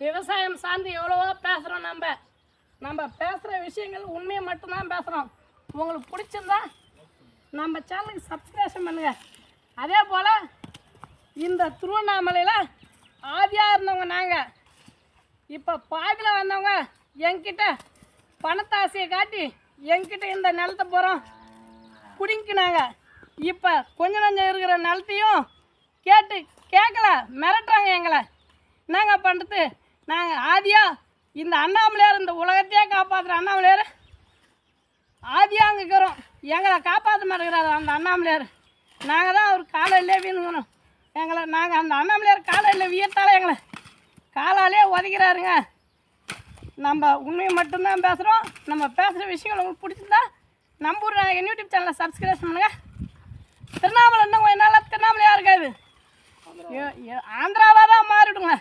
விவசாயம் சார்ந்து எவ்வளவோ பேசுகிறோம். நம்ம பேசுகிற விஷயங்கள் உண்மையை மட்டும்தான் பேசுகிறோம். உங்களுக்கு பிடிச்சிருந்தா நம்ம சேனலுக்கு சப்ஸ்கிரைப் பண்ணுங்கள். அதே போல் இந்த திருவண்ணாமலையில் ஆதியாக இருந்தவங்க நாங்கள். இப்போ பாதியில் வந்தவங்க என்கிட்ட பணத்தாசையை காட்டி என்கிட்ட இந்த நிலத்தை போகிறோம் பிடிங்கினாங்க. இப்போ கொஞ்சம் இருக்கிற நிலத்தையும் கேட்கல, மிரட்டுறாங்க எங்களை. என்னங்க பண்ணுறது? நாங்கள் ஆதியாக இந்த அண்ணாமலையார், இந்த உலகத்தையே காப்பாற்றுற அண்ணாமலையார் ஆதியாக அங்கே இருக்கிறோம். எங்களை காப்பாற்ற மாட்டேங்கிறாரு அந்த அண்ணாமலையார். நாங்கள் தான் அவர் காலையிலே வீணுங்கணும். நாங்கள் அந்த அண்ணாமலையார் காலையில் வீட்டால் எங்களை காலாலே உதைக்கிறாருங்க. நம்ம உண்மையை மட்டும்தான் பேசுகிறோம். நம்ம பேசுகிற விஷயங்கள் உங்களுக்கு பிடிச்சிருந்தா நம்ம என் யூடியூப் சேனலை சப்ஸ்கிரைப் பண்ணுங்கள். திருவண்ணாமலை இன்னும் கொஞ்ச நாளாக திருவண்ணாமலையாக இருக்காது, ஆந்திராவாக தான் மாறிடுங்க.